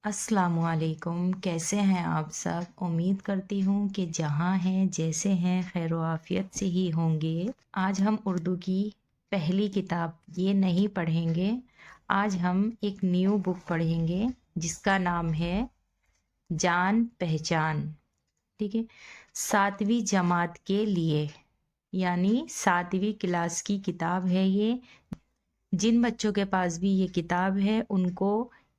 अस्सलामु अलैकुम। कैसे हैं आप सब? उम्मीद करती हूँ कि जहाँ हैं जैसे हैं खैर आफियत से ही होंगे। आज हम उर्दू की पहली किताब ये नहीं पढ़ेंगे। आज हम एक न्यू बुक पढ़ेंगे जिसका नाम है जान पहचान। ठीक है, 7वीं जमात के लिए यानी 7वीं क्लास की किताब है ये। जिन बच्चों के पास भी ये किताब है उनको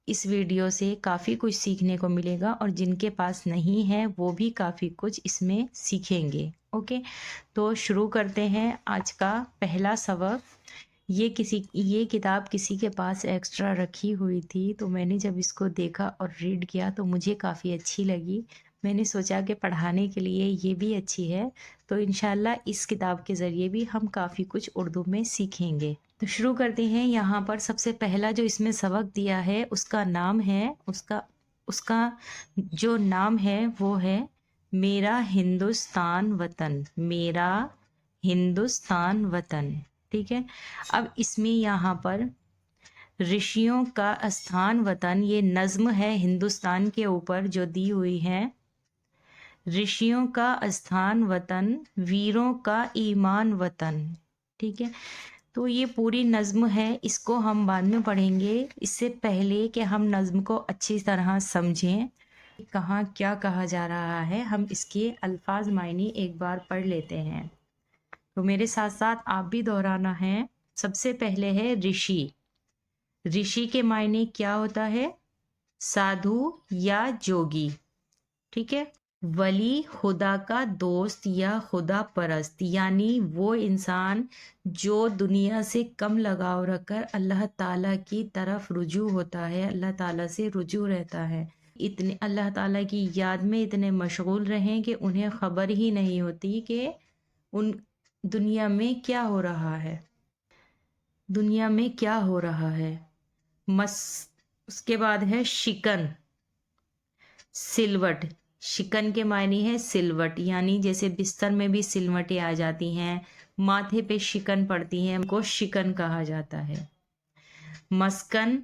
इस वीडियो से काफ़ी कुछ सीखने को मिलेगा और जिनके पास नहीं है वो भी काफ़ी कुछ इसमें सीखेंगे। ओके, तो शुरू करते हैं आज का पहला सबक। ये किताब किसी के पास एक्स्ट्रा रखी हुई थी, तो मैंने जब इसको देखा और रीड किया तो मुझे काफ़ी अच्छी लगी। मैंने सोचा कि पढ़ाने के लिए ये भी अच्छी है, तो इंशाल्लाह इस किताब के ज़रिए भी हम काफ़ी कुछ उर्दू में सीखेंगे। तो शुरू करते हैं। यहाँ पर सबसे पहला जो इसमें सबक दिया है उसका नाम है उसका उसका जो नाम है वो है मेरा हिंदुस्तान वतन। मेरा हिंदुस्तान वतन। ठीक है, अब इसमें यहाँ पर ऋषियों का स्थान वतन, ये नज्म है हिंदुस्तान के ऊपर जो दी हुई है। ऋषियों का स्थान वतन, वीरों का ईमान वतन। ठीक है, तो ये पूरी नज़्म है, इसको हम बाद में पढ़ेंगे। इससे पहले कि हम नज़्म को अच्छी तरह समझें कहाँ क्या कहा जा रहा है, हम इसके अल्फाज मायने एक बार पढ़ लेते हैं। तो मेरे साथ साथ आप भी दोहराना है। सबसे पहले है ऋषि। ऋषि के मायने क्या होता है? साधु या जोगी। ठीक है, वली खुदा का दोस्त या खुदा परस्त, यानी वो इंसान जो दुनिया से कम लगाव रखकर अल्लाह ताला की तरफ रुजू होता है, अल्लाह ताला से रुजू रहता है। इतने अल्लाह ताला की याद में इतने मशगूल रहें कि उन्हें ख़बर ही नहीं होती कि उन दुनिया में क्या हो रहा है। दुनिया में क्या हो रहा है। मस उसके बाद है शिकन, सिलवट। शिकन के मायने है सिलवट, यानी जैसे बिस्तर में भी सिलवटें आ जाती हैं, माथे पे शिकन पड़ती हैं, उनको शिकन कहा जाता है। मस्कन,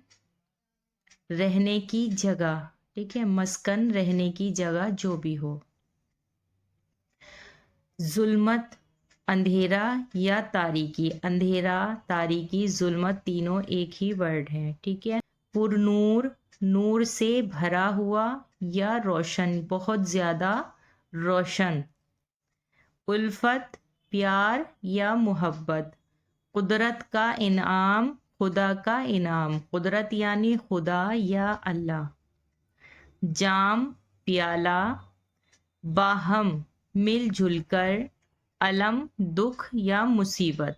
रहने की जगह। ठीक है, मस्कन रहने की जगह जो भी हो। जुल्मत, अंधेरा या तारीकी। अंधेरा, तारीकी, जुल्मत तीनों एक ही वर्ड है। ठीक है, पुरनूर, नूर से भरा हुआ या रोशन, बहुत ज़्यादा रोशन। उल्फत, प्यार या मोहब्बत। कुदरत का इनाम, खुदा का इनाम। कुदरत यानी खुदा या अल्लाह। जाम, प्याला। बाहम, मिलजुल कर। अलम, दुख या मुसीबत।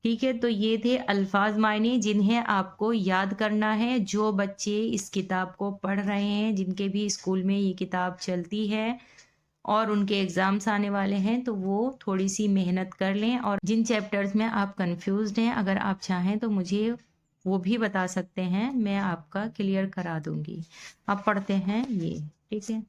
ठीक है, तो ये थे अल्फाज मायने जिन्हें आपको याद करना है। जो बच्चे इस किताब को पढ़ रहे हैं, जिनके भी स्कूल में ये किताब चलती है और उनके एग्ज़ाम्स आने वाले हैं, तो वो थोड़ी सी मेहनत कर लें। और जिन चैप्टर्स में आप कंफ्यूज्ड हैं, अगर आप चाहें तो मुझे वो भी बता सकते हैं, मैं आपका क्लियर करा दूंगी। अब पढ़ते हैं ये। ठीक है,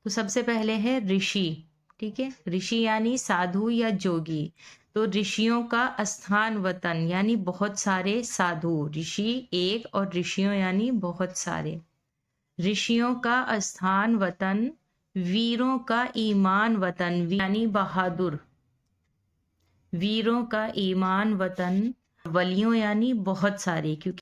तो सबसे पहले है ऋषि। ठीक है, ऋषि यानी साधु या जोगी। तो ऋषियों का स्थान वतन यानी बहुत सारे साधु। ऋषि एक और ऋषियों यानी बहुत सारे। ऋषियों का स्थान वतन, वीरों का ईमान वतन यानी बहादुर। वीरों का ईमान वतन, वलियों यानी बहुत सारे, क्योंकि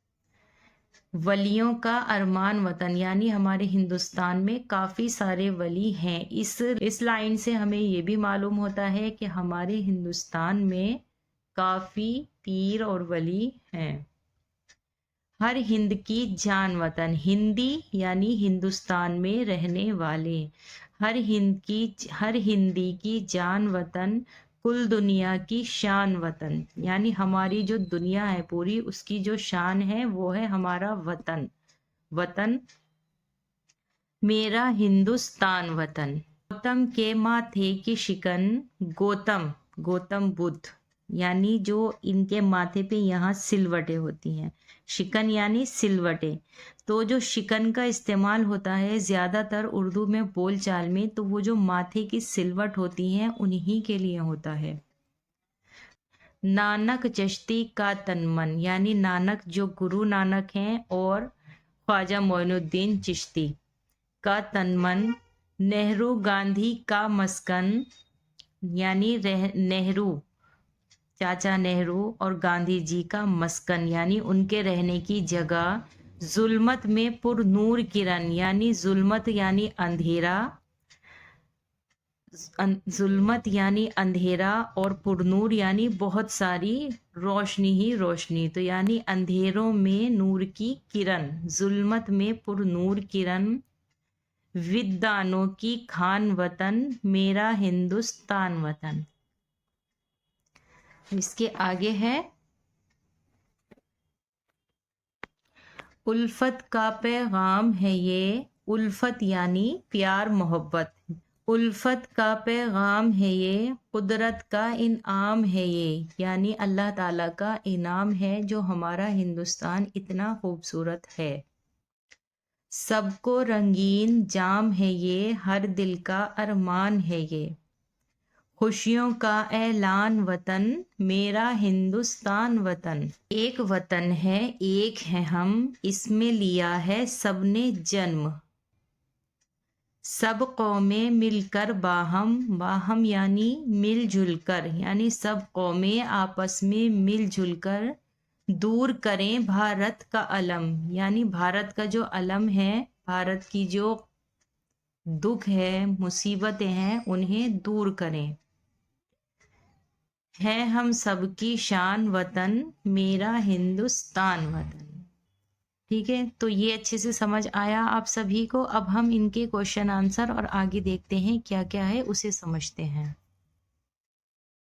वलियों का अरमान वतन यानी हमारे हिंदुस्तान में काफ़ी सारे वली हैं। इस लाइन से हमें ये भी मालूम होता है कि हमारे हिंदुस्तान में काफ़ी पीर और वली हैं। हर हिंद की जान वतन, हिंदी यानी हिंदुस्तान में रहने वाले। हर हिंदी की जान वतन, कुल दुनिया की शान वतन, यानी हमारी जो दुनिया है पूरी, उसकी जो शान है वो है हमारा वतन। वतन, मेरा हिंदुस्तान वतन। गौतम के माथे की शिकन, गौतम, गौतम बुद्ध, यानी जो इनके माथे पे यहाँ सिलवटें होती हैं। शिकन यानी सिलवटें। तो जो शिकन का इस्तेमाल होता है ज़्यादातर उर्दू में बोल चाल में, तो वो जो माथे की सिलवट होती हैं उन्हीं के लिए होता है। नानक चिश्ती का तनमन, यानी नानक जो गुरु नानक हैं और ख्वाजा मोइनुद्दीन चिश्ती का तन मन, नेहरू गांधी का मस्कन यानी नेहरू, चाचा नेहरू और गांधी जी का मस्कन यानी उनके रहने की जगह, जुल्मत में पुर नूर किरण यानी जुल्मत यानी अंधेरा, जुल्मत यानी अंधेरा और पुरनूर यानी बहुत सारी रोशनी ही रोशनी, तो यानी अंधेरों में नूर की किरण, जुल्मत में पुरनूर किरण, विद्वानों की खान वतन, मेरा हिंदुस्तान वतन। इसके आगे है उल्फत का पैगाम है ये, उल्फत यानी प्यार मोहब्बत, उल्फत का पैगाम है ये, कुदरत का इनाम है ये, यानी अल्लाह ताला का इनाम है जो हमारा हिंदुस्तान इतना खूबसूरत है। सबको रंगीन जाम है ये, हर दिल का अरमान है ये, खुशियों का ऐलान वतन, मेरा हिंदुस्तान वतन। एक वतन है एक है हम, इसमें लिया है सबने जन्म, सब कौमें मिलकर बाहम, बाहम यानी मिलजुल कर, यानी सब कौमें आपस में मिलजुल कर दूर करें भारत का अलम, यानी भारत का जो अलम है, भारत की जो दुख है मुसीबतें हैं उन्हें दूर करें। है हम सबकी शान वतन, मेरा हिंदुस्तान वतन। ठीक है, तो ये अच्छे से समझ आया आप सभी को। अब हम इनके क्वेश्चन आंसर और आगे देखते हैं क्या क्या है उसे समझते हैं।